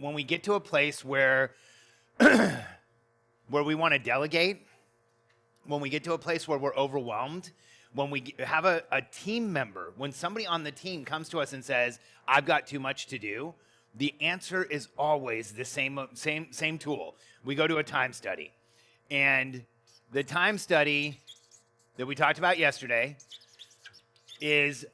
we get to a place where where we want to delegate, when we get to a place where we're overwhelmed, when we have a team member, when somebody on the team comes to us and says, I've got too much to do, the answer is always the same tool. We go to a time study. And the time study that we talked about yesterday is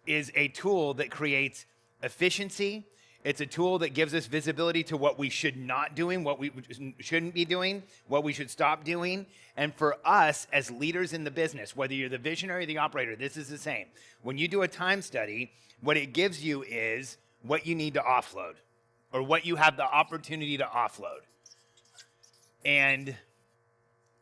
a tool that creates efficiency. It's a tool that gives us visibility to what we should not doing, what we shouldn't be doing, what we should stop doing. And for us as leaders in the business, whether you're the visionary or the operator, this is the same. When you do a time study, what it gives you is what you need to offload or what you have the opportunity to offload. And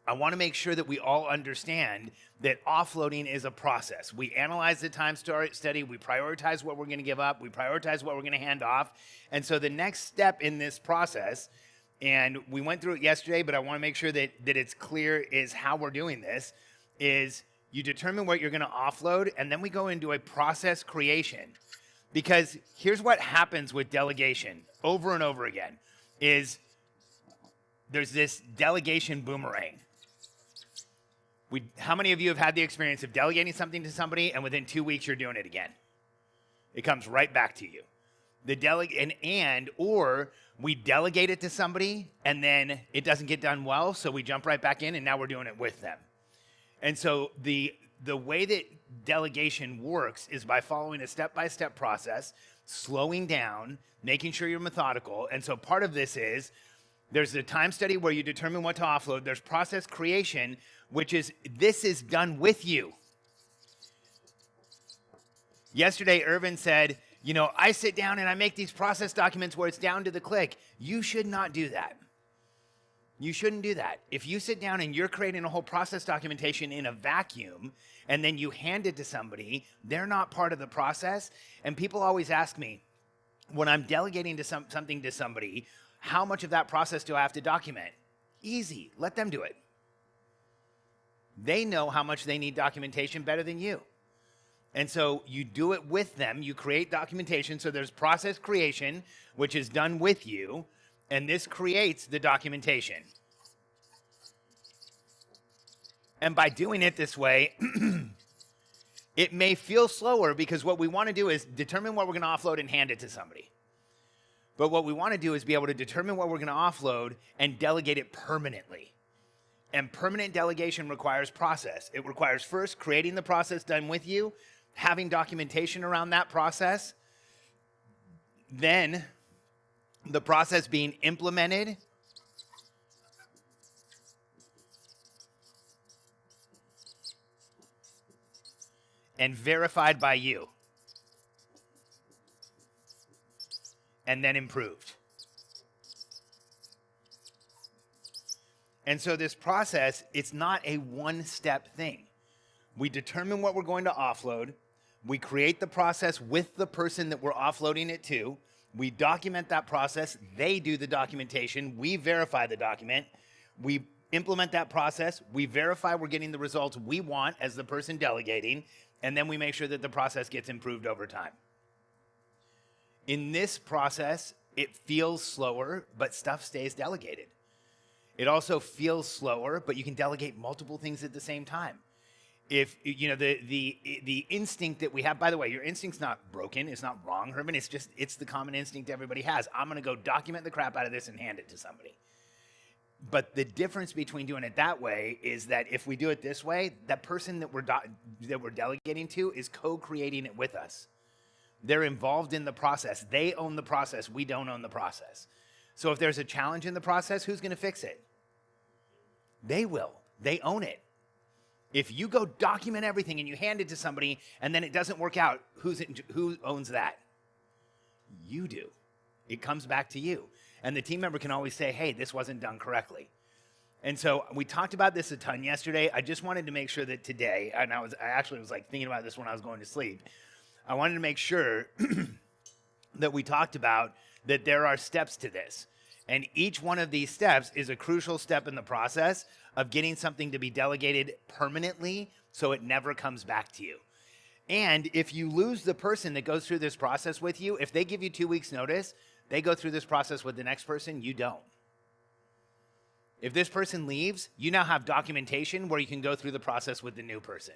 I want to make sure that we all understand that offloading is a process. We analyze the time study, we prioritize what we're going to give up, we prioritize what we're going to hand off. And so the next step in this process, and we went through it yesterday, but I want to make sure that it's clear is how we're doing this, is you determine what you're going to offload, and then we go into a process creation. Because here's what happens with delegation over and over again, is there's this delegation boomerang. How many of you have had the experience of delegating something to somebody and within 2 weeks you're doing it again? It comes right back to you. Or we delegate it to somebody and then it doesn't get done well, so we jump right back in and now we're doing it with them. And so the way that delegation works is by following a step-by-step process, slowing down, making sure you're methodical. And so part of this is there's the time study where you determine what to offload. There's process creation, which is this is done with you. Yesterday, Irvin said, I sit down and I make these process documents where it's down to the click. You should not do that. You shouldn't do that. If you sit down and you're creating a whole process documentation in a vacuum and then you hand it to somebody, they're not part of the process. And people always ask me, when I'm delegating to something to somebody, how much of that process do I have to document? Easy. Let them do it. They know how much they need documentation better than you. And so you do it with them. You create documentation. So there's process creation, which is done with you. And this creates the documentation. And by doing it this way, it may feel slower because what we want to do is determine what we're going to offload and hand it to somebody. But what we want to do is be able to determine what we're going to offload and delegate it permanently. And permanent delegation requires process. It requires first creating the process done with you, having documentation around that process, then the process being implemented, and verified by you, and then improved. And so this process, it's not a one-step thing. We determine what we're going to offload. We create the process with the person that we're offloading it to. We document that process. They do the documentation. We verify the document. We implement that process. We verify we're getting the results we want as the person delegating. And then we make sure that the process gets improved over time. In this process, it feels slower, but stuff stays delegated. It also feels slower, but you can delegate multiple things at the same time. If the instinct that we have, by the way, your instinct's not broken, it's not wrong, Herman, it's the common instinct everybody has. I'm gonna go document the crap out of this and hand it to somebody. But the difference between doing it that way is that if we do it this way, that person that we're delegating to is co-creating it with us. They're involved in the process. They own the process. We don't own the process. So if there's a challenge in the process, who's going to fix it? They will. They own it. If you go document everything and you hand it to somebody and then it doesn't work out, who owns that? You do. It comes back to you. And the team member can always say, hey, this wasn't done correctly. And so we talked about this a ton yesterday. I just wanted to make sure that today, and I actually was like thinking about this when I was going to sleep. I wanted to make sure that we talked about that there are steps to this. And each one of these steps is a crucial step in the process of getting something to be delegated permanently so it never comes back to you. And if you lose the person that goes through this process with you, if they give you 2 weeks notice, They go through this process with the next person, you don't. If this person leaves, you now have documentation where you can go through the process with the new person.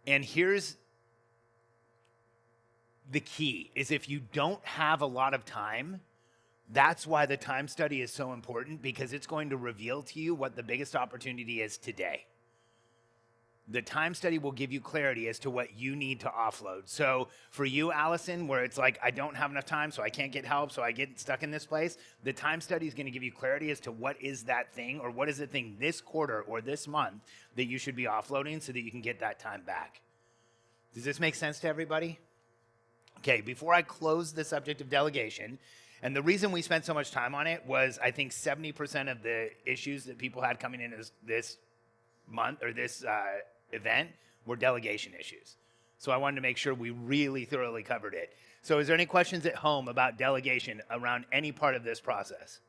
And here's the key, is if you don't have a lot of time, that's why the time study is so important, because it's going to reveal to you what the biggest opportunity is today. The time study will give you clarity as to what you need to offload. So for you, Allison, where it's like, I don't have enough time, so I can't get help, so I get stuck in this place, the time study is going to give you clarity as to what is that thing, or what is the thing this quarter or this month that you should be offloading so that you can get that time back. Does this make sense to everybody? Okay, before I close the subject of delegation, and the reason we spent so much time on it was I think 70% of the issues that people had coming in this month or this event were delegation issues. So I wanted to make sure we really thoroughly covered it. So is there any questions at home about delegation around any part of this process?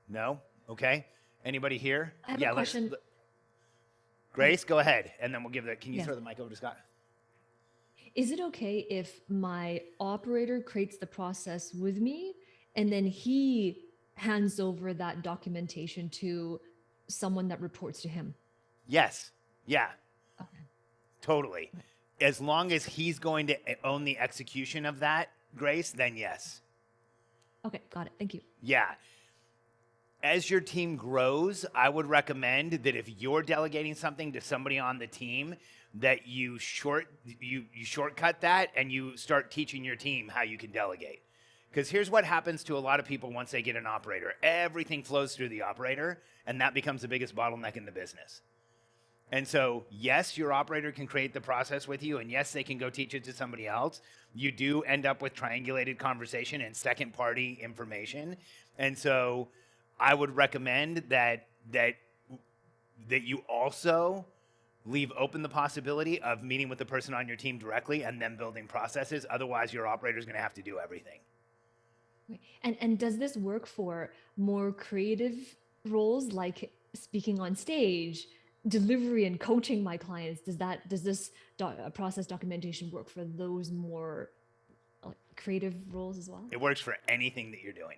No? Okay. Anybody here? I have a question. Grace, go ahead. And then we'll give can you throw the mic over to Scott? Is it okay if my operator creates the process with me and then he hands over that documentation to someone that reports to him? Yes. Yeah. Okay. Totally. Okay. As long as he's going to own the execution of that, Grace, then yes. Okay, got it. Thank you. Yeah. As your team grows, I would recommend that if you're delegating something to somebody on the team, that you shortcut that and you start teaching your team how you can delegate. Because here's what happens to a lot of people once they get an operator. Everything flows through the operator, and that becomes the biggest bottleneck in the business. And so, yes, your operator can create the process with you, and yes, they can go teach it to somebody else. You do end up with triangulated conversation and second-party information. And so I would recommend that you also leave open the possibility of meeting with the person on your team directly and then building processes. Otherwise, your operator is going to have to do everything. And does this work for more creative roles like speaking on stage, delivery, and coaching my clients? Does this process documentation work for those more creative roles as well? It works for anything that you're doing.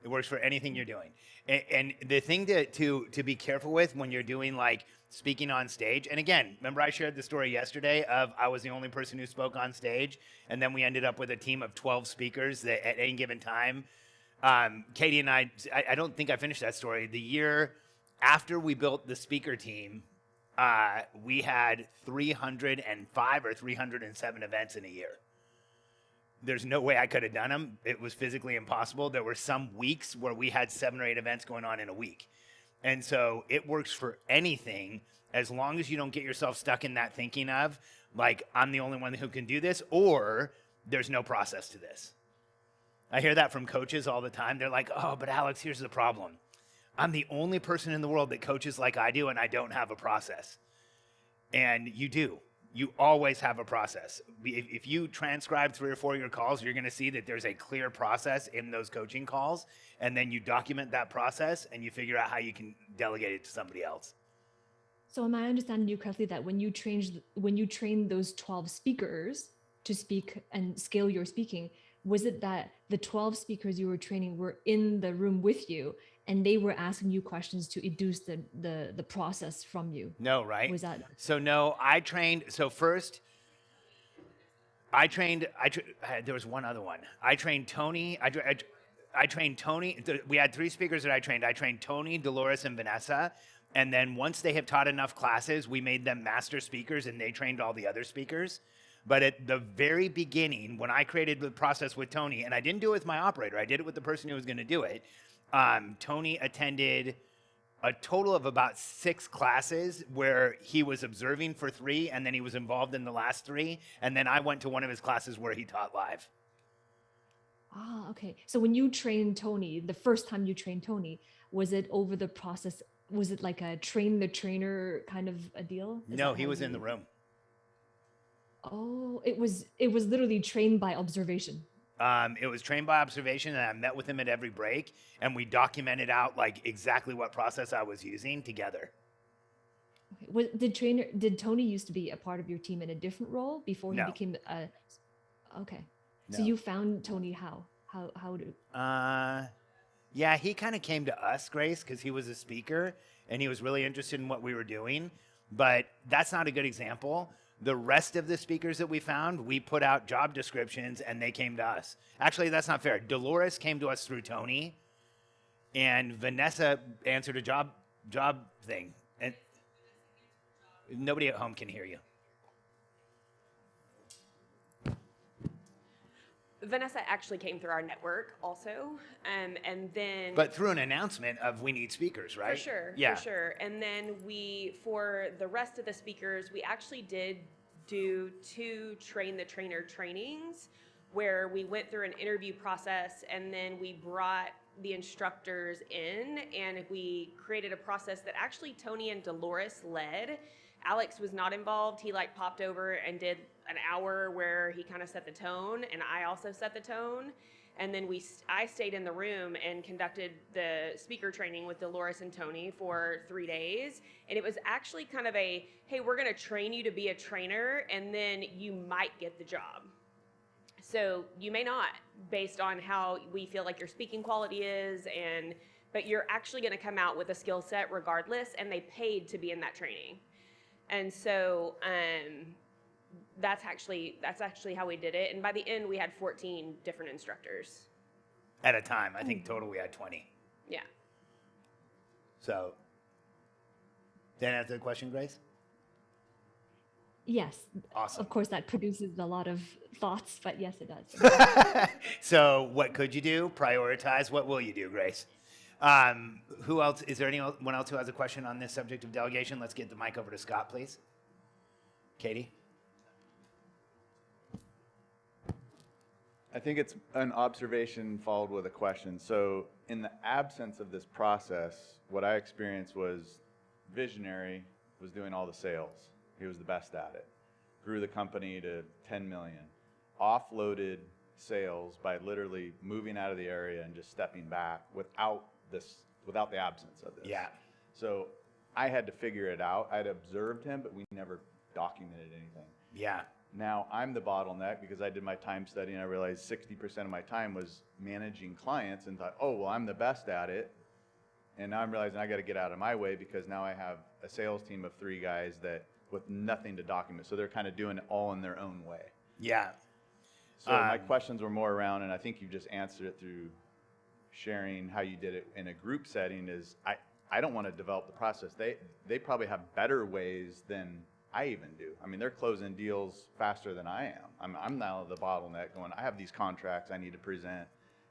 It works for anything you're doing. And the thing to be careful with when you're doing like speaking on stage, and again, remember I shared the story yesterday of I was the only person who spoke on stage, and then we ended up with a team of 12 speakers that at any given time. Katie and I don't think I finished that story. The year after we built the speaker team, we had 305 or 307 events in a year. There's no way I could have done them. It was physically impossible. There were some weeks where we had 7 or 8 events going on in a week. And so it works for anything as long as you don't get yourself stuck in that thinking of, like, I'm the only one who can do this, or there's no process to this. I hear that from coaches all the time. They're like, oh, but Alex, here's the problem. I'm the only person in the world that coaches like I do, and I don't have a process. And you do. You always have a process. If you transcribe 3 or 4 of your calls, you're going to see that there's a clear process in those coaching calls, and then you document that process and you figure out how you can delegate it to somebody else. So am I understanding you correctly that when you train those 12 speakers to speak and scale your speaking, was it that the 12 speakers you were training were in the room with you and they were asking you questions to induce the process from you? No, right? Was that? So no, I trained. So first, there was one other one. I trained Tony. I trained Tony. We had 3 speakers that I trained. I trained Tony, Dolores, and Vanessa. And then once they have taught enough classes, we made them master speakers and they trained all the other speakers. But at the very beginning, when I created the process with Tony, and I didn't do it with my operator, I did it with the person who was going to do it. Tony attended a total of about 6 classes where he was observing for 3, and then he was involved in the last 3. And then I went to one of his classes where he taught live. Ah, okay. So when you trained Tony, the first time you trained Tony, was it over the process? Was it like a train the trainer kind of a deal? No, he was in the room. Oh, it was literally trained by observation. It was trained by observation, and I met with him at every break, and we documented out like exactly what process I was using together. Okay. Did Tony used to be a part of your team in a different role before he became a? Okay. No. So you found Tony how? How do? Yeah, he kind of came to us, Grace, because he was a speaker and he was really interested in what we were doing. But that's not a good example. The rest of the speakers that we found, we put out job descriptions and they came to us. Actually, that's not fair. Dolores came to us through Tony, and Vanessa answered a job thing. And nobody at home can hear you. Vanessa actually came through our network also, and then But through an announcement of we need speakers, right? for sure, Yeah. for sure. And then for the rest of the speakers, we actually did do 2 train the trainer trainings where we went through an interview process and then we brought the instructors in and we created a process that actually Tony and Dolores led. Alex was not involved. He popped over and did an hour where he kind of set the tone, and I also set the tone. And then I stayed in the room and conducted the speaker training with Dolores and Tony for 3 days. And it was actually kind of hey, we're going to train you to be a trainer, and then you might get the job. So you may not, based on how we feel like your speaking quality is, but you're actually going to come out with a skill set regardless, and they paid to be in that training. And so that's actually how we did it. And by the end, we had 14 different instructors. At a time. I think total we had 20. Yeah. So, did that answer the question, Grace? Yes. Awesome. Of course, that produces a lot of thoughts, but yes, it does. So, what could you do? Prioritize. What will you do, Grace? Who else? Is there anyone else who has a question on this subject of delegation? Let's get the mic over to Scott, please. Katie? I think it's an observation followed with a question. So in the absence of this process, what I experienced was Visionary was doing all the sales. He was the best at it. Grew the company to 10 million. Offloaded sales by literally moving out of the area and just stepping back without the absence of this. Yeah. So I had to figure it out. I'd observed him, but we never documented anything. Yeah. Now I'm the bottleneck because I did my time study and I realized 60% of my time was managing clients and thought, oh, well, I'm the best at it. And now I'm realizing I got to get out of my way because now I have a sales team of 3 guys that with nothing to document. So they're kind of doing it all in their own way. Yeah. So my questions were more around, and I think you just answered it through sharing how you did it in a group setting is I don't want to develop the process. They probably have better ways than I even do. I mean, they're closing deals faster than I am. I'm now the bottleneck going, I have these contracts I need to present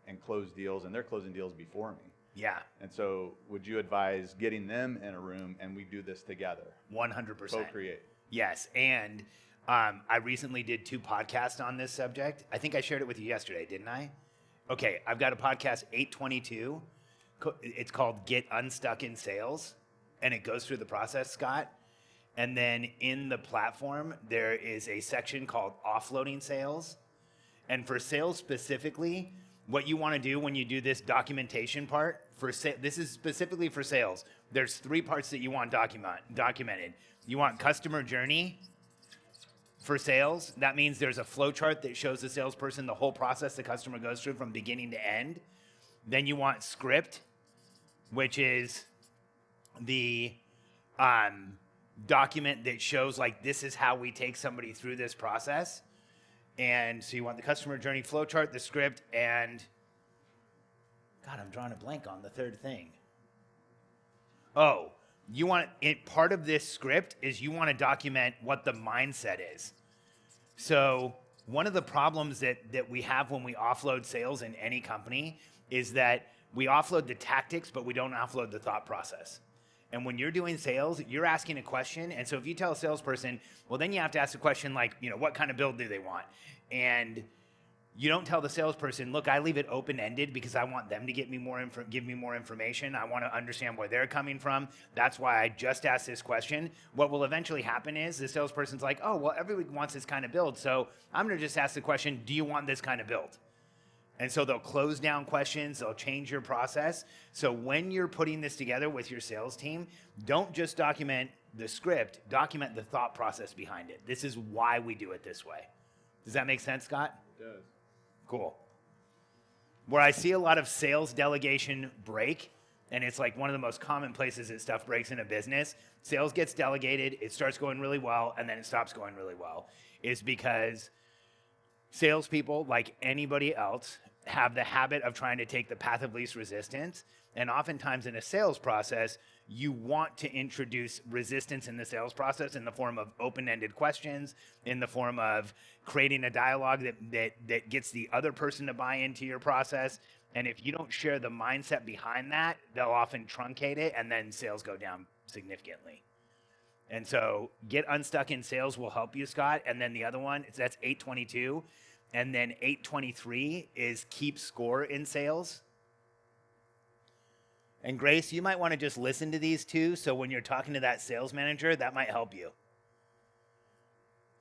and close deals, and they're closing deals before me. Yeah. And so would you advise getting them in a room and we do this together? 100%. Co-create. Yes. And I recently did 2 podcasts on this subject. I think I shared it with you yesterday, didn't I? Okay. I've got a podcast, 822. It's called Get Unstuck in Sales. And it goes through the process, Scott. And then in the platform, there is a section called Offloading Sales. And for sales specifically, what you want to do when you do this documentation part, this is specifically for sales. There's 3 parts that you want documented. You want customer journey for sales. That means there's a flow chart that shows the salesperson the whole process the customer goes through from beginning to end. Then you want script, which is the document that shows this is how we take somebody through this process. And so you want the customer journey flow chart, the script, and God, I'm drawing a blank on the third thing. Oh, part of this script is you want to document what the mindset is. So one of the problems that we have when we offload sales in any company is that we offload the tactics, but we don't offload the thought process. And when you're doing sales, you're asking a question. And so if you tell a salesperson, well, then you have to ask a question what kind of build do they want? And you don't tell the salesperson, look, I leave it open-ended because I want them to give me more information. I want to understand where they're coming from. That's why I just asked this question. What will eventually happen is the salesperson's like, oh, well, everyone wants this kind of build. So I'm going to just ask the question, do you want this kind of build? And so they'll close down questions, they'll change your process. So when you're putting this together with your sales team, don't just document the script, document the thought process behind it. This is why we do it this way. Does that make sense, Scott? It does. Cool. Where I see a lot of sales delegation break, and it's like one of the most common places that stuff breaks in a business, sales gets delegated, it starts going really well, and then it stops going really well, is because salespeople, like anybody else, have the habit of trying to take the path of least resistance. And oftentimes in a sales process, you want to introduce resistance in the sales process in the form of open-ended questions, in the form of creating a dialogue that gets the other person to buy into your process. And if you don't share the mindset behind that, they'll often truncate it, and then sales go down significantly. And so get unstuck in sales will help you, Scott. And then the other one, that's 822. And then 823 is keep score in sales. And Grace, you might want to just listen to these two, so when you're talking to that sales manager, that might help you.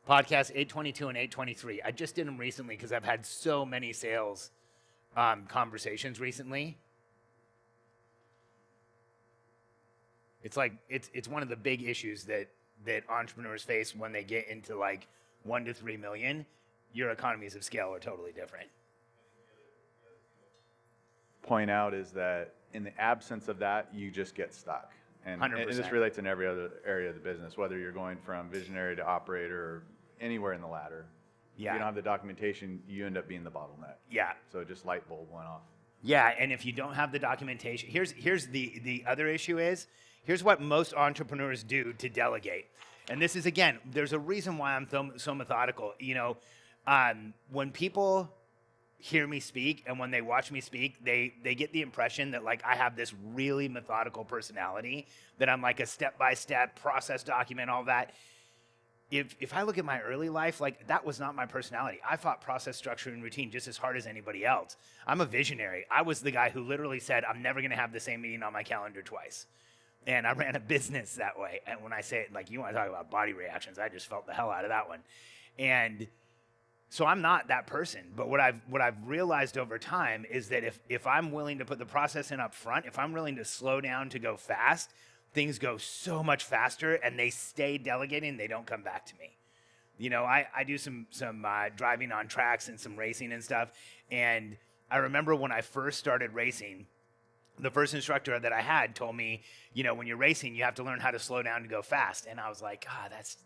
Podcast 822 and 823. I just did them recently because I've had so many sales conversations recently. It's like it's one of the big issues that entrepreneurs face when they get into like 1 to 3 million. Your economies of scale are totally different. Point out is that in the absence of that, you just get stuck. And 100%. this relates in every other area of the business, whether you're going from visionary to operator or anywhere in the ladder. Yeah. If you don't have the documentation, you end up being the bottleneck. Yeah. So just light bulb went off. Yeah, and if you don't have the documentation, here's the other issue is, here's what most entrepreneurs do to delegate. And this is, again, there's a reason why I'm so methodical. You know, when people hear me speak and when they watch me speak, they get the impression that like I have this really methodical personality, that I'm like a step-by-step process document, all that. If I look at my early life, like that was not my personality. I fought process, structure, and routine just as hard as anybody else. I'm a visionary. I was the guy who literally said, I'm never gonna have the same meeting on my calendar twice. And I ran a business that way. And when I say it, like, you want to talk about body reactions, I just felt the hell out of that one. And so I'm not that person. But what I've realized over time is that if I'm willing to put the process in up front, if I'm willing to slow down to go fast, things go so much faster and they stay delegating, they don't come back to me. You know, I do some driving on tracks and some racing and stuff. And I remember when I first started racing, the first instructor that I had told me, you know, when you're racing, you have to learn how to slow down to go fast. And I was like, that's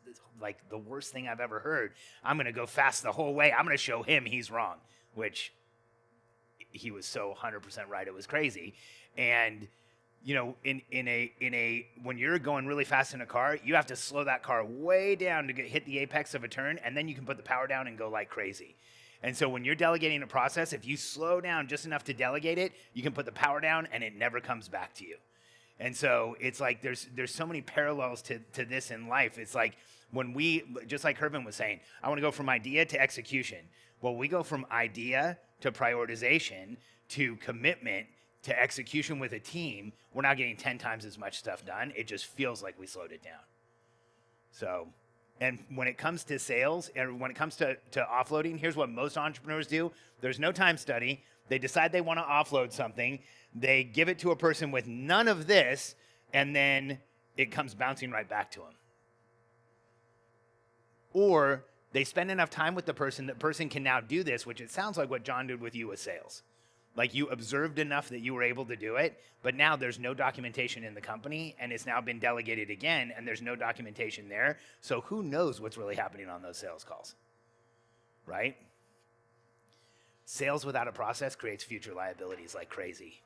like the worst thing I've ever heard. I'm going to go fast the whole way. I'm going to show him he's wrong, which he was so 100% right. It was crazy. And, you know, when you're going really fast in a car, you have to slow that car way down to hit the apex of a turn. And then you can put the power down and go like crazy. And so when you're delegating a process, if you slow down just enough to delegate it, you can put the power down and it never comes back to you. And so it's like there's so many parallels to this in life. It's like when just like Herman was saying, I want to go from idea to execution. Well, we go from idea to prioritization to commitment to execution with a team. We're now getting 10 times as much stuff done. It just feels like we slowed it down. So... And when it comes to sales, and when it comes to offloading, here's what most entrepreneurs do. There's no time study. They decide they want to offload something. They give it to a person with none of this, and then it comes bouncing right back to them. Or they spend enough time with the person, that person can now do this, which it sounds like what John did with you with sales. Like you observed enough that you were able to do it, but now there's no documentation in the company and it's now been delegated again and there's no documentation there. So who knows what's really happening on those sales calls, right? Sales without a process creates future liabilities like crazy.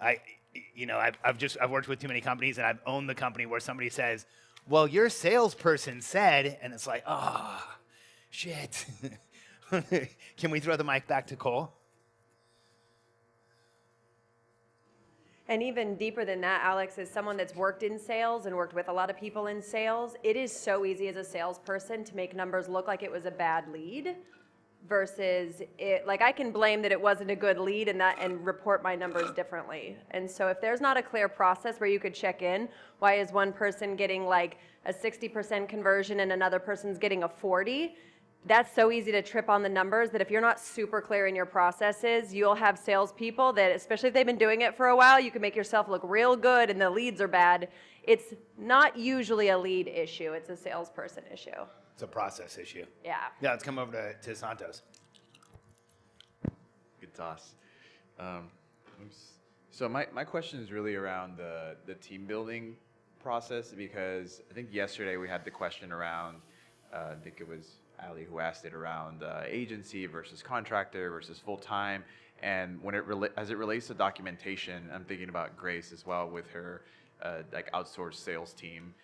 I've worked with too many companies and I've owned the company where somebody says, well, your salesperson said, and it's like, oh, shit. Can we throw the mic back to Cole? And even deeper than that, Alex, as someone that's worked in sales and worked with a lot of people in sales, it is so easy as a salesperson to make numbers look like it was a bad lead versus it, like I can blame that it wasn't a good lead and report my numbers differently. And so if there's not a clear process where you could check in, why is one person getting like a 60% conversion and another person's getting a 40? That's so easy to trip on the numbers that if you're not super clear in your processes, you'll have salespeople that, especially if they've been doing it for a while, you can make yourself look real good and the leads are bad. It's not usually a lead issue. It's a salesperson issue. It's a process issue. Yeah. Yeah, let's come over to Santos. toss. So my question is really around the team building process, because I think yesterday we had the question around, I think it was Ali who asked it around agency versus contractor versus full-time. And when as it relates to documentation, I'm thinking about Grace as well with her like outsourced sales team.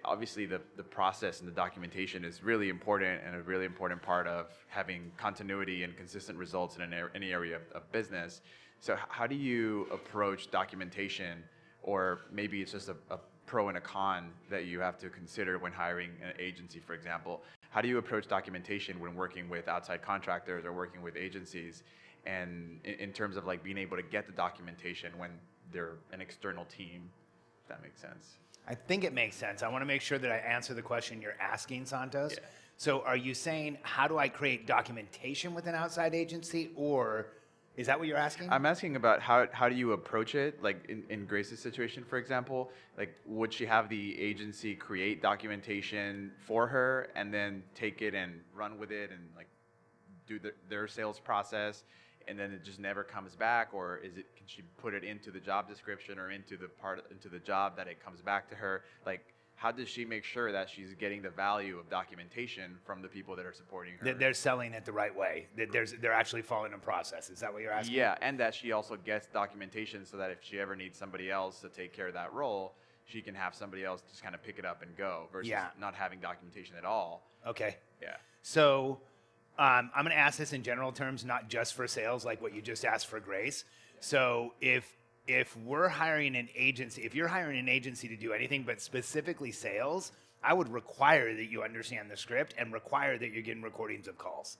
Obviously the process and the documentation is really important and a really important part of having continuity and consistent results in any area of business. So how do you approach documentation, or maybe it's just a pro and a con that you have to consider when hiring an agency, for example? How do you approach documentation when working with outside contractors or working with agencies, and in terms of like being able to get the documentation when they're an external team, if that makes sense? I think it makes sense. I want to make sure that I answer the question you're asking, Santos. Yeah. So are you saying, how do I create documentation with an outside agency, or is that what you're asking? I'm asking about how do you approach it, like in Grace's situation, for example, like would she have the agency create documentation for her and then take it and run with it and like do their sales process, and then it just never comes back? Or can she put it into the job description or into the job that it comes back to her? Like, how does she make sure that she's getting the value of documentation from the people that are supporting her? That they're selling it the right way. That they're actually following a process. Is that what you're asking? Yeah, and that she also gets documentation so that if she ever needs somebody else to take care of that role, she can have somebody else just kind of pick it up and go, versus not having documentation at all. Okay. Yeah. So I'm going to ask this in general terms, not just for sales, like what you just asked for Grace. So if we're hiring an agency, if you're hiring an agency to do anything but specifically sales, I would require that you understand the script and require that you're getting recordings of calls.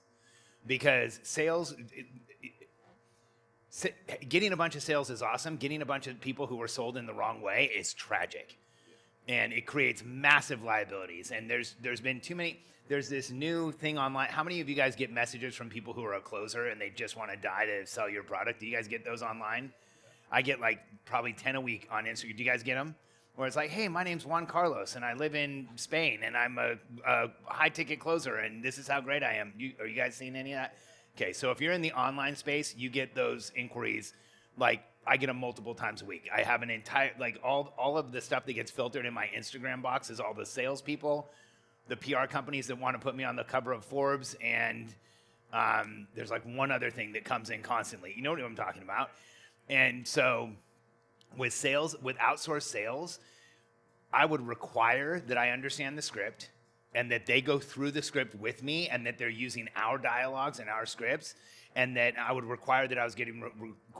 Because sales, getting a bunch of sales is awesome. Getting a bunch of people who were sold in the wrong way is tragic. And it creates massive liabilities. And there's been too many. There's this new thing online. How many of you guys get messages from people who are a closer and they just want to die to sell your product? Do you guys get those online? I get like probably 10 a week on Instagram. Do you guys get them? Where it's like, hey, my name's Juan Carlos and I live in Spain and I'm a high ticket closer and this is how great I am. Are you guys seeing any of that? Okay, so if you're in the online space, you get those inquiries. Like, I get them multiple times a week. I have an entire, like all of the stuff that gets filtered in my Instagram box is all the salespeople, the PR companies that want to put me on the cover of Forbes, and there's like one other thing that comes in constantly. You know what I'm talking about? And so with sales, with outsourced sales, I would require that I understand the script and that they go through the script with me and that they're using our dialogues and our scripts, and that I would require that I was getting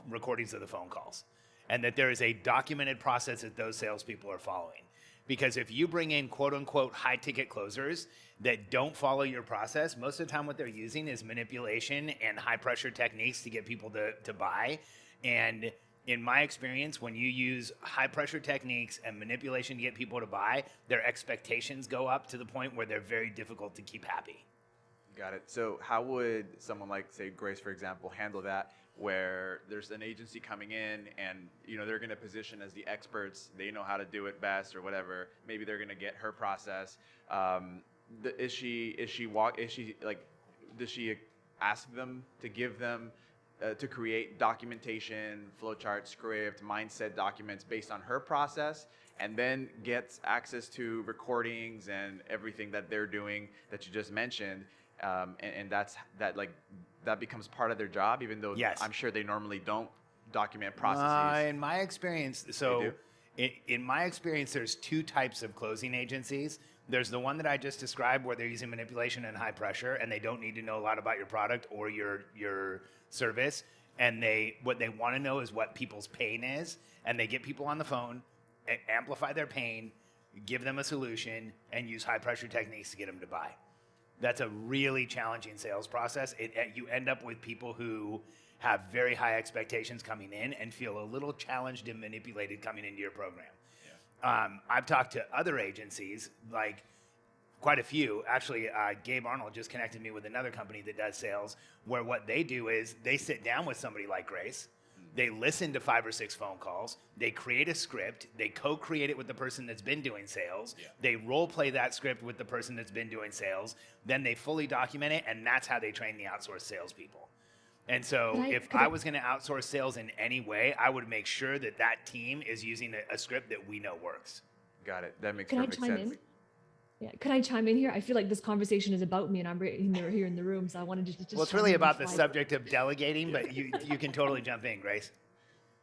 recordings of the phone calls, and that there is a documented process that those salespeople are following. Because if you bring in quote unquote high ticket closers that don't follow your process, most of the time what they're using is manipulation and high pressure techniques to get people to buy. And in my experience, when you use high pressure techniques and manipulation to get people to buy, their expectations go up to the point where they're very difficult to keep happy. Got it. So how would someone like, say, Grace, for example, handle that, where there's an agency coming in and, you know, they're going to position as the experts, they know how to do it best or whatever. Maybe they're going to get her process. Does she ask them to give them to create documentation, flowchart, script, mindset documents based on her process, and then gets access to recordings and everything that they're doing that you just mentioned, and that becomes part of their job, even though Yes. I'm sure they normally don't document processes. In my experience, in my experience, there's two types of closing agencies. There's the one that I just described where they're using manipulation and high pressure, and they don't need to know a lot about your product or your service. And what they want to know is what people's pain is, and they get people on the phone, amplify their pain, give them a solution, and use high pressure techniques to get them to buy. That's a really challenging sales process. You end up with people who have very high expectations coming in and feel a little challenged and manipulated coming into your program. Yeah. I've talked to other agencies, like quite a few. Actually, Gabe Arnold just connected me with another company that does sales, where what they do is they sit down with somebody like Grace. They listen to 5 or 6 phone calls. They create a script. They co-create it with the person that's been doing sales. Yeah. They role play that script with the person that's been doing sales. Then they fully document it, and that's how they train the outsourced salespeople. And so Could I I- was going to outsource sales in any way, I would make sure that that team is using a script that we know works. Got it. That makes Can I perfect chime sense. in? Yeah, could I chime in here? I feel like this conversation is about me, and I'm right here in the room, so I wanted to just. Well, it's chime really in and about the flag- subject of delegating, but you can totally jump in, Grace.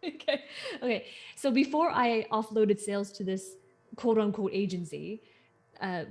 Okay. Okay. So before I offloaded sales to this quote unquote agency,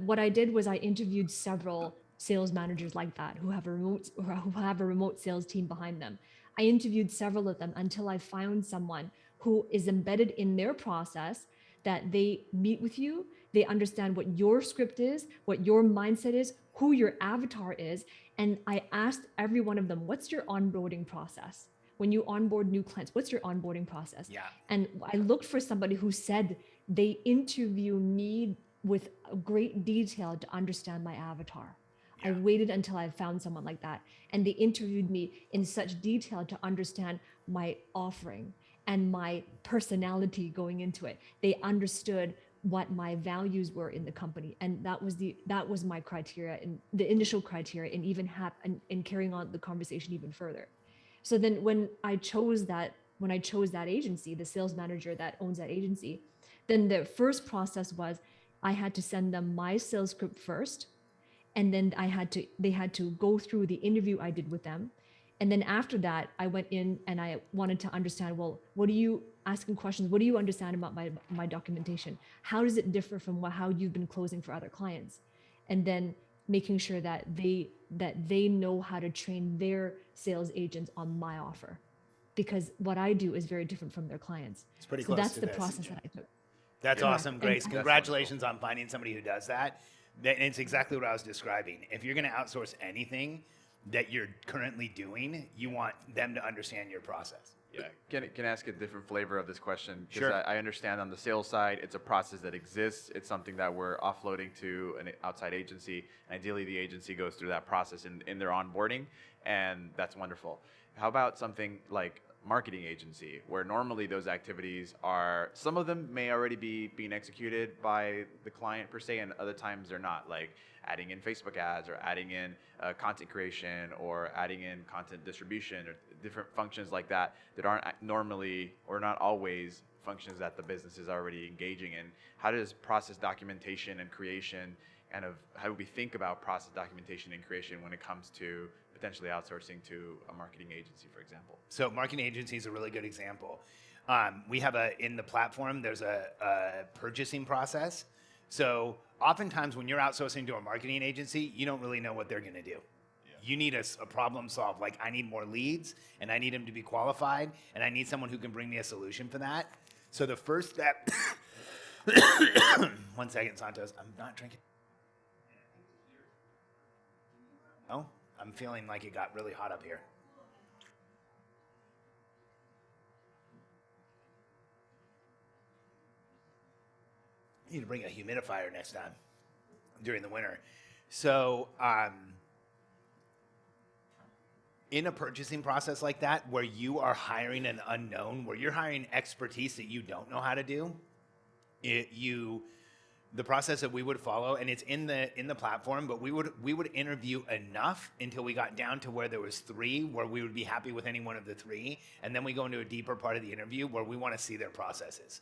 what I did was I interviewed several sales managers like that who have a remote sales team behind them. I interviewed several of them until I found someone who is embedded in their process, that they meet with you, they understand what your script is, what your mindset is, who your avatar is, and I asked every one of them, "What's your onboarding process? When you onboard new clients, what's your onboarding process?" Yeah. And I looked for somebody who said they interview me with great detail to understand my avatar. I Yeah. waited until I found someone like that, and they interviewed me in such detail to understand my offering and my personality going into it. They understood what my values were in the company, and that was my criteria, and the initial criteria, and even in carrying on the conversation even further. So then when I chose that agency, the sales manager that owns that agency, then the first process was I had to send them my sales script first, and then they had to go through the interview I did with them. And then after that, I went in and I wanted to understand, well, what do you asking questions? What do you understand about my documentation? How does it differ from how you've been closing for other clients? And then making sure that they know how to train their sales agents on my offer, because what I do is very different from their clients. It's pretty So close that's to the this. process that I took. That's Yeah. awesome, And- Grace. That's Congratulations on finding somebody who does that. And it's exactly what I was describing. If you're going to outsource anything that you're currently doing, you want them to understand your process. Yeah. Can I ask a different flavor of this question? Sure. I understand on the sales side, it's a process that exists. It's something that we're offloading to an outside agency. And ideally, the agency goes through that process in their onboarding, and that's wonderful. How about something like marketing agency, where normally those activities are, some of them may already be being executed by the client per se, and other times they're not, like adding in Facebook ads or adding in content creation or adding in content distribution or different functions like that that aren't normally or not always functions that the business is already engaging in. How does process documentation and creation, kind of how do we think about process documentation and creation when it comes to potentially outsourcing to a marketing agency, for example? So marketing agency is a really good example. We have in the platform, there's a purchasing process. So oftentimes when you're outsourcing to a marketing agency, you don't really know what they're going to do. Yeah. You need a problem solved. Like, I need more leads, and I need them to be qualified, and I need someone who can bring me a solution for that. So the first step, 1 second, Santos, I'm not drinking. Oh, I'm feeling like it got really hot up here. I need to bring a humidifier next time during the winter. So in a purchasing process like that, where you are hiring an unknown, where you're hiring expertise that you don't know how to do, the process that we would follow, and it's in the platform, but we would interview enough until we got down to where there was 3, where we would be happy with any one of the 3, and then we go into a deeper part of the interview where we want to see their processes.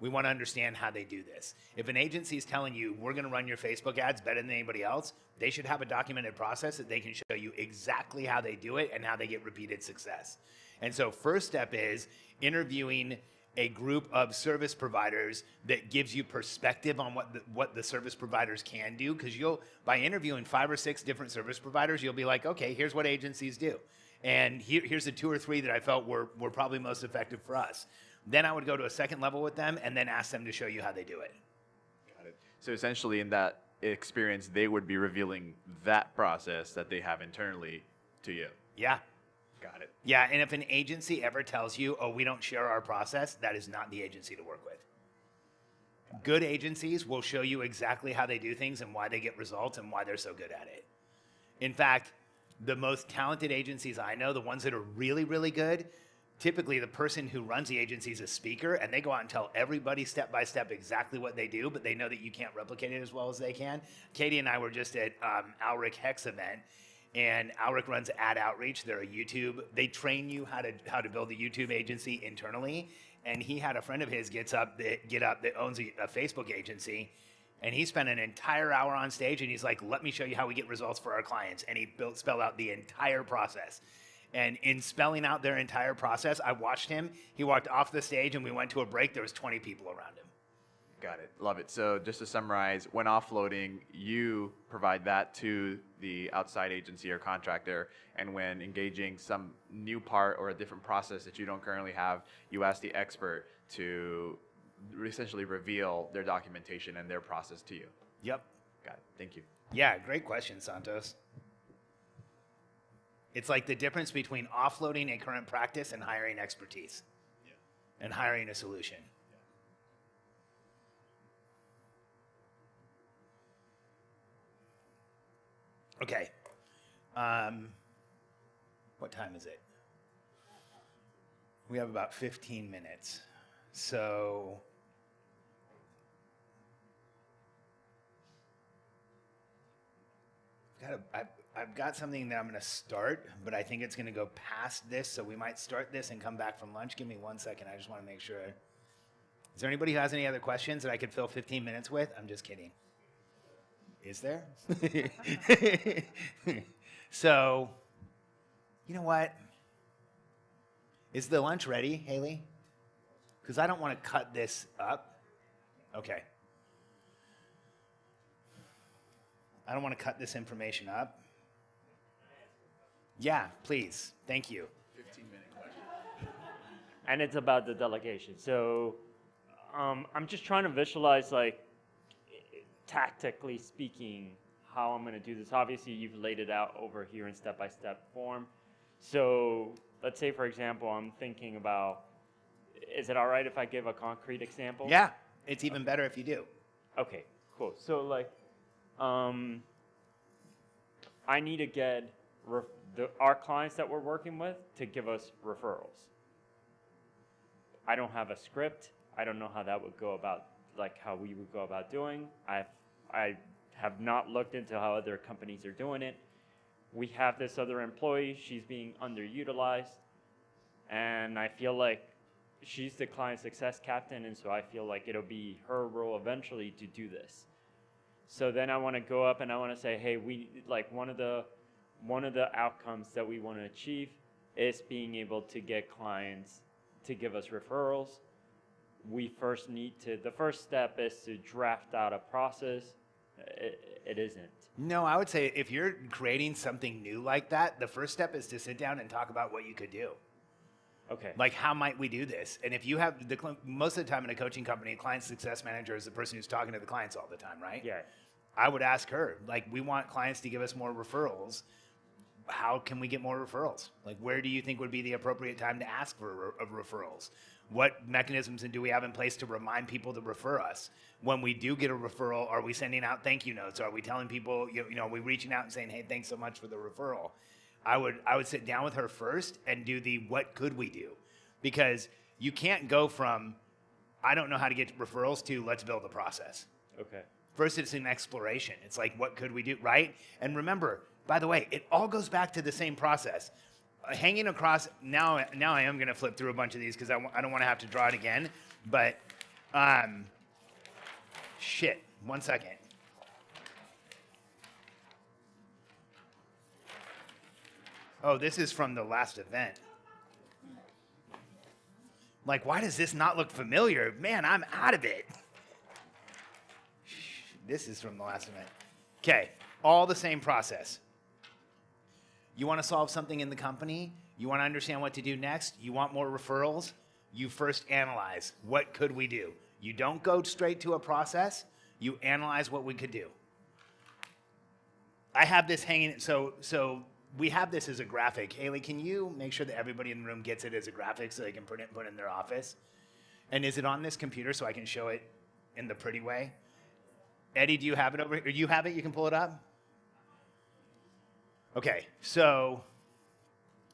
We want to understand how they do this. If an agency is telling you, we're going to run your Facebook ads better than anybody else, they should have a documented process that they can show you exactly how they do it and how they get repeated success. And so first step is interviewing a group of service providers that gives you perspective on what the service providers can do, because by interviewing 5 or 6 different service providers, you'll be like, okay, here's what agencies do. And here's the 2 or 3 that I felt were probably most effective for us. Then I would go to a second level with them and then ask them to show you how they do it. Got it. So essentially in that experience, they would be revealing that process that they have internally to you. Yeah. Got it. Yeah, and if an agency ever tells you, oh, we don't share our process, that is not the agency to work with. Good agencies will show you exactly how they do things and why they get results and why they're so good at it. In fact, the most talented agencies I know, the ones that are really, really good, typically the person who runs the agency is a speaker, and they go out and tell everybody step by step exactly what they do, but they know that you can't replicate it as well as they can. Katie and I were just at Alric Heck's event, And Alric runs Ad Outreach. They're a YouTube. They train you how to build a YouTube agency internally. And he had a friend of his get up that owns a Facebook agency, and he spent an entire hour on stage, and he's like, "Let me show you how we get results for our clients." And he spelled out the entire process. And in spelling out their entire process, I watched him. He walked off the stage, and we went to a break. There was 20 people around him. Got it. Love it. So just to summarize, when offloading, you provide that to the outside agency or contractor, and when engaging some new part or a different process that you don't currently have, you ask the expert to essentially reveal their documentation and their process to you. Yep. Got it. Thank you. Yeah, great question, Santos. It's like the difference between offloading a current practice and hiring expertise, and hiring a solution. Okay. What time is it? We have about 15 minutes. So I've got something that I'm going to start, but I think it's going to go past this, so we might start this and come back from lunch. Give me 1 second. I just want to make sure. Is there anybody who has any other questions that I could fill 15 minutes with? I'm just kidding. Is there? So, you know what? Is the lunch ready, Haley? Because I don't want to cut this up. Okay. I don't want to cut this information up. Yeah, please. Thank you. 15-minute question. And it's about the delegation. So I'm just trying to visualize, like, tactically speaking, how I'm going to do this. Obviously, you've laid it out over here in step-by-step form. So let's say, for example, I'm thinking about, is it all right if I give a concrete example? Yeah, it's even better if you do. Okay, cool. So, like, I need to get our clients that we're working with to give us referrals. I don't have a script. I don't know how that would go about, like how we would go about doing. I have not looked into how other companies are doing it. We have this other employee. She's being underutilized. And I feel like she's the client success captain, and so I feel like it'll be her role eventually to do this. So then I want to go up and I want to say, hey, we like one of the outcomes that we want to achieve is being able to get clients to give us referrals. We first need to, the first step is to draft out a process. It isn't. No, I would say if you're creating something new like that, the first step is to sit down and talk about what you could do. Okay. Like, how might we do this? And if you have most of the time in a coaching company, a client success manager is the person who's talking to the clients all the time, right? Yeah. I would ask her, like, we want clients to give us more referrals. How can we get more referrals? Like, where do you think would be the appropriate time to ask for referrals? What mechanisms do we have in place to remind people to refer us? When we do get a referral, are we sending out thank you notes? Are we telling people, you know, are we reaching out and saying, hey, thanks so much for the referral? I would sit down with her first and do the what could we do? Because you can't go from I don't know how to get referrals to let's build a process. Okay. First, it's an exploration. It's like, what could we do, right? And remember, by the way, it all goes back to the same process. Hanging across, now I am going to flip through a bunch of these because I don't want to have to draw it again. But, shit, 1 second. Oh, this is from the last event. Like, why does this not look familiar? Man, I'm out of it. This is from the last event. Okay, all the same process. You want to solve something in the company? You want to understand what to do next? You want more referrals? You first analyze, what could we do? You don't go straight to a process. You analyze what we could do. I have this hanging, so we have this as a graphic. Haley, can you make sure that everybody in the room gets it as a graphic so they can put it in their office? And is it on this computer so I can show it in the pretty way? Eddie, do you have it over here? You have it? You can pull it up? Okay, so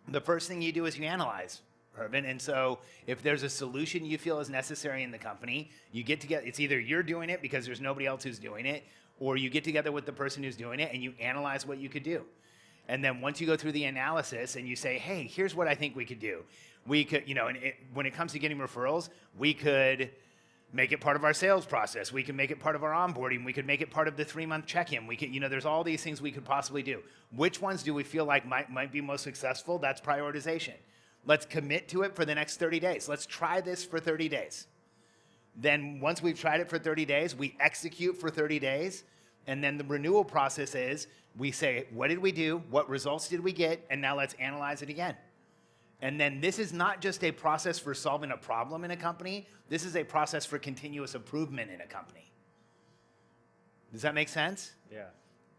the first thing you do is you analyze, Urban. And so if there's a solution you feel is necessary in the company, you get together. It's either you're doing it because there's nobody else who's doing it, or you get together with the person who's doing it and you analyze what you could do. And then once you go through the analysis and you say, hey, here's what I think we could do. We could, when it comes to getting referrals, we could make it part of our sales process. We can make it part of our onboarding. We could make it part of the 3-month check-in. We could, there's all these things we could possibly do. Which ones do we feel like might be most successful? That's prioritization. Let's commit to it for the next 30 days. Let's try this for 30 days. Then once we've tried it for 30 days, we execute for 30 days. And then the renewal process is we say, what did we do? What results did we get? And now let's analyze it again. And then this is not just a process for solving a problem in a company. This is a process for continuous improvement in a company. Does that make sense? Yeah.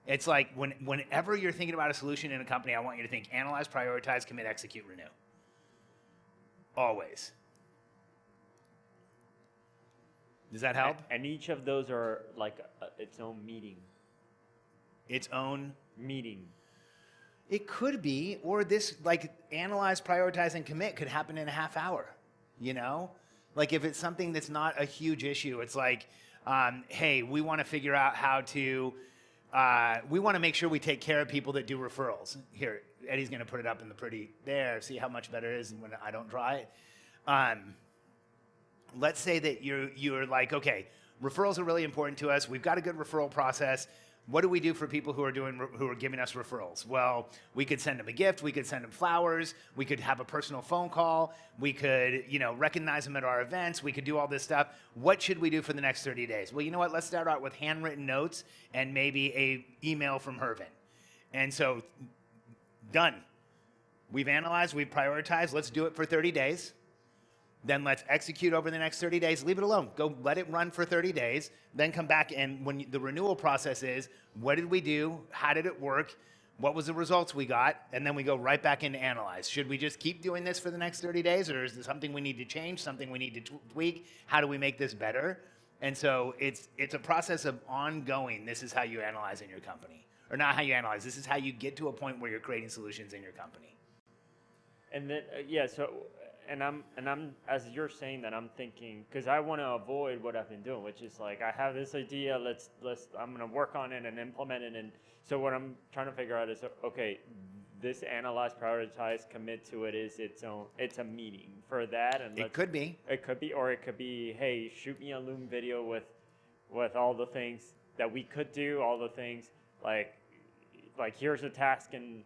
It's like whenever you're thinking about a solution in a company, I want you to think analyze, prioritize, commit, execute, renew. Always. Does that help? And each of those are like its own meeting. Its own meeting. It could be, or this like analyze, prioritize, and commit could happen in a half hour, Like if it's something that's not a huge issue, it's like, hey, we want to figure out how to, we want to make sure we take care of people that do referrals. Here, Eddie's going to put it up in the pretty, there, see how much better it is when I don't draw it. Let's say that you're like, okay, referrals are really important to us. We've got a good referral process. What do we do for people who are giving us referrals? Well, we could send them a gift. We could send them flowers. We could have a personal phone call. We could, recognize them at our events. We could do all this stuff. What should we do for the next 30 days? Well, you know what? Let's start out with handwritten notes and maybe a email from Hervin. And so, done. We've analyzed. We've prioritized. Let's do it for 30 days. Then let's execute over the next 30 days. Leave it alone. Go let it run for 30 days. Then come back, and when the renewal process is, what did we do? How did it work? What was the results we got? And then we go right back into analyze. Should we just keep doing this for the next 30 days, or is there something we need to change, something we need to tweak? How do we make this better? And so it's a process of ongoing. This is how you analyze in your company. Or not how you analyze. This is how you get to a point where you're creating solutions in your company. And then, And I'm as you're saying that, I'm thinking, because I want to avoid what I've been doing, which is like, I have this idea, I'm going to work on it and implement it. And so what I'm trying to figure out is, okay, this analyze, prioritize, commit to it is it's a meeting for that. And it could be, or it could be, hey, shoot me a Loom video with all the things that we could do, all the things like here's a task and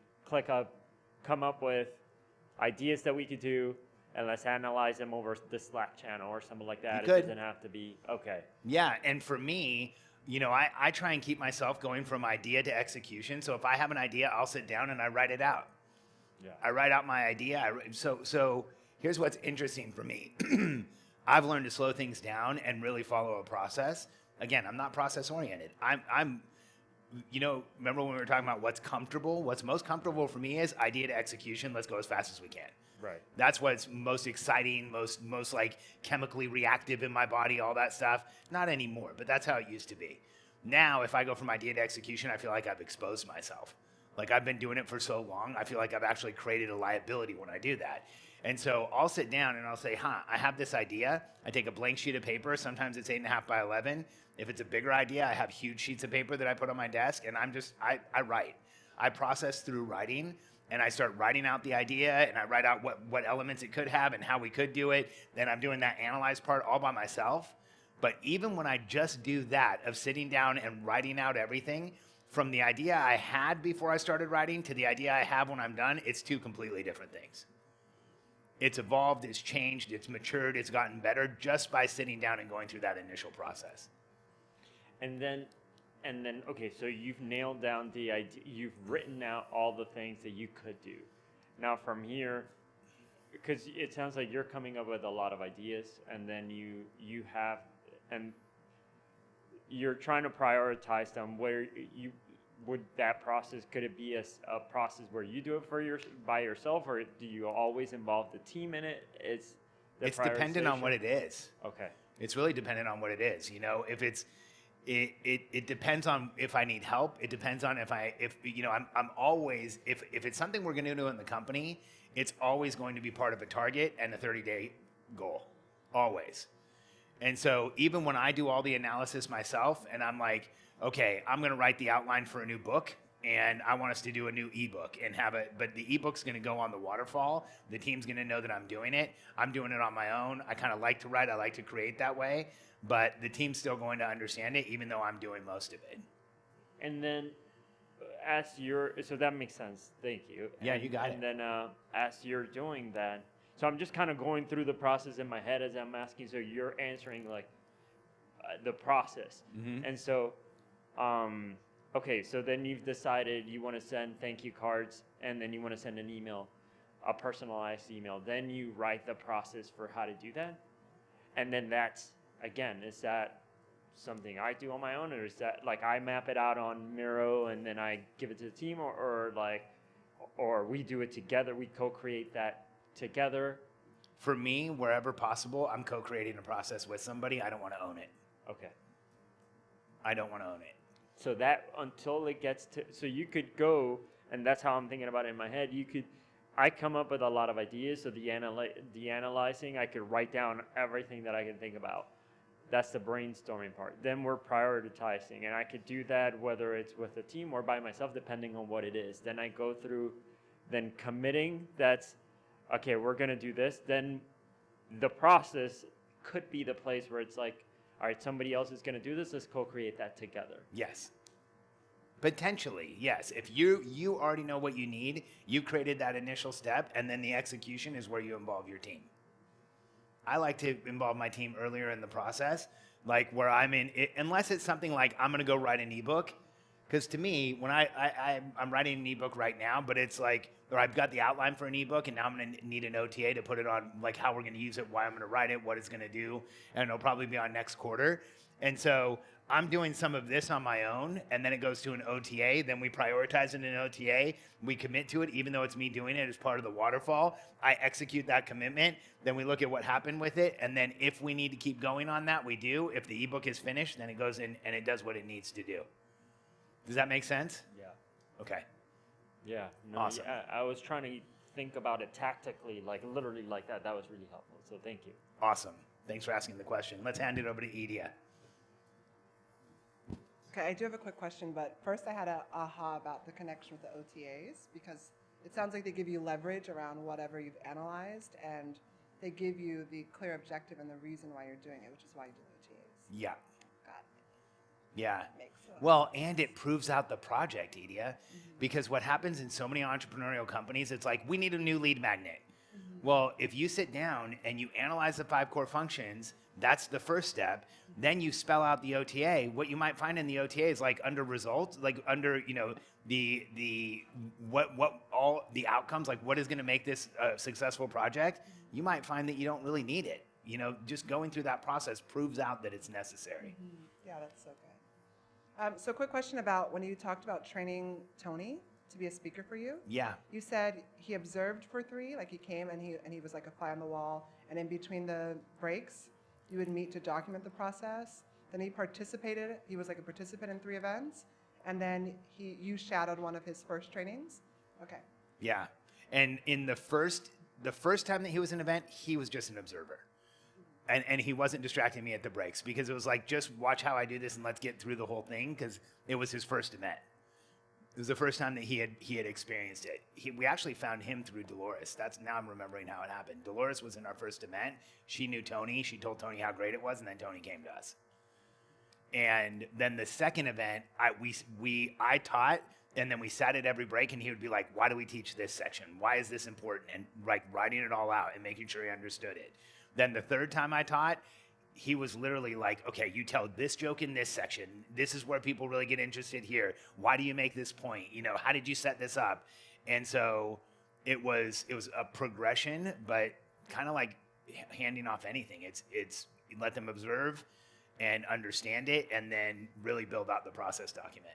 come up with ideas that we could do. And let's analyze them over the Slack channel or something like that. It doesn't have to be, okay. Yeah, and for me, I try and keep myself going from idea to execution. So if I have an idea, I'll sit down and I write it out. Yeah. I write out my idea. So here's what's interesting for me. I've learned to slow things down and really follow a process. Again, I'm not process oriented. I'm remember when we were talking about what's comfortable? What's most comfortable for me is idea to execution. Let's go as fast as we can. Right. That's what's most exciting, most like chemically reactive in my body, all that stuff. Not anymore, but that's how it used to be. Now, if I go from idea to execution, I feel like I've exposed myself. Like I've been doing it for so long, I feel like I've actually created a liability when I do that. And so I'll sit down and I'll say, I have this idea. I take a blank sheet of paper. Sometimes it's 8.5 by 11. If it's a bigger idea, I have huge sheets of paper that I put on my desk, and I write. I process through writing. And I start writing out the idea, and I write out what elements it could have and how we could do it. Then I'm doing that analyze part all by myself. But even when I just do that of sitting down and writing out everything, from the idea I had before I started writing to the idea I have when I'm done, it's two completely different things. It's evolved, it's changed, it's matured, it's gotten better just by sitting down and going through that initial process. And then, okay, so you've nailed down the idea, you've written out all the things that you could do. Now from here, because it sounds like you're coming up with a lot of ideas, and then you have, and you're trying to prioritize them. Where you would that process, could it be a process where you do it by yourself, or do you always involve the team in it? It's dependent on what it is. Okay. It's really dependent on what it is. If it's It depends on if I need help. It depends on if I'm always, if it's something we're going to do in the company, it's always going to be part of a target and a 30-day goal, always. And so even when I do all the analysis myself and I'm like, okay, I'm going to write the outline for a new book, and I want us to do a new ebook and have it, but the ebook's going to go on the waterfall. The team's going to know that I'm doing it. I'm doing it on my own. I kind of like to write. I like to create that way, but the team's still going to understand it, even though I'm doing most of it. And then, so that makes sense. Thank you. Yeah, you got it. And then, as you're doing that, so I'm just kind of going through the process in my head as I'm asking. So you're answering like the process, and so, okay. So then you've decided you want to send thank you cards, and then you want to send an email, a personalized email. Then you write the process for how to do that, and then that's again, is that something I do on my own, or is that like I map it out on Miro and then I give it to the team, or we do it together, we co-create that together? For me, wherever possible, I'm co-creating a process with somebody. I don't want to own it. Okay. I don't want to own it. So that until it gets to, so you could go, and that's how I'm thinking about it in my head. I come up with a lot of ideas. So the analyzing, I could write down everything that I can think about. That's the brainstorming part. Then we're prioritizing, and I could do that whether it's with a team or by myself, depending on what it is. Then I go through, then committing, that's, okay, we're gonna do this. Then the process could be the place where it's like, all right, somebody else is gonna do this, let's co-create that together. Yes. Potentially, yes. If you already know what you need, you created that initial step, and then the execution is where you involve your team. I like to involve my team earlier in the process, like where I'm in it, unless it's something like I'm gonna go write an ebook. Because to me, when I'm writing an ebook right now, but it's like, or I've got the outline for an ebook, and now I'm gonna need an OTA to put it on, like how we're gonna use it, why I'm gonna write it, what it's gonna do, and it'll probably be on next quarter. And so I'm doing some of this on my own, and then it goes to an OTA. Then we prioritize it in an OTA. We commit to it, even though it's me doing it as part of the waterfall. I execute that commitment. Then we look at what happened with it, and then if we need to keep going on that, we do. If the ebook is finished, then it goes in and it does what it needs to do. Does that make sense? Yeah. Okay. Yeah. No, Awesome. yeah, I was trying to think about it tactically, like literally like that. That was really helpful. So thank you. Awesome. Thanks for asking the question. Let's hand it over to Edia. Okay, I do have a quick question, but first I had a aha about the connection with the OTAs, because it sounds like they give you leverage around whatever you've analyzed, and they give you the clear objective and the reason why you're doing it, which is why you do OTAs. Yeah. Got it. Yeah. Makes sense. Well, and it proves out the project, Edia, because what happens in so many entrepreneurial companies, it's like, we need a new lead magnet. Well, if you sit down and you analyze the 5 core functions, that's the first step. Then you spell out the OTA. What you might find in the OTA is like under results, like under, what all the outcomes, like what is going to make this a successful project. You might find that you don't really need it. Just going through that process proves out that it's necessary. Yeah, that's so good. So quick question about when you talked about training Tony to be a speaker for you. Yeah. You said he observed for 3, like he came and he was like a fly on the wall, and in between the breaks, you would meet to document the process. Then he participated, he was like a participant in 3 events, and then you shadowed one of his first trainings? Okay. Yeah. And in the first time that he was in an event, he was just an observer. And he wasn't distracting me at the breaks, because it was like, just watch how I do this and let's get through the whole thing, because it was his first event. It was the first time that he had experienced it. We actually found him through Dolores. Now I'm remembering how it happened. Dolores was in our first event. She knew Tony. She told Tony how great it was, and then Tony came to us. And then the second event, I taught, and then we sat at every break, and he would be like, why do we teach this section? Why is this important? And like writing it all out and making sure he understood it. Then the third time I taught, he was literally like, okay, you tell this joke in this section. This is where people really get interested here. Why do you make this point? How did you set this up? And so it was a progression, but kind of like handing off anything. It's let them observe and understand it, and then really build out the process document.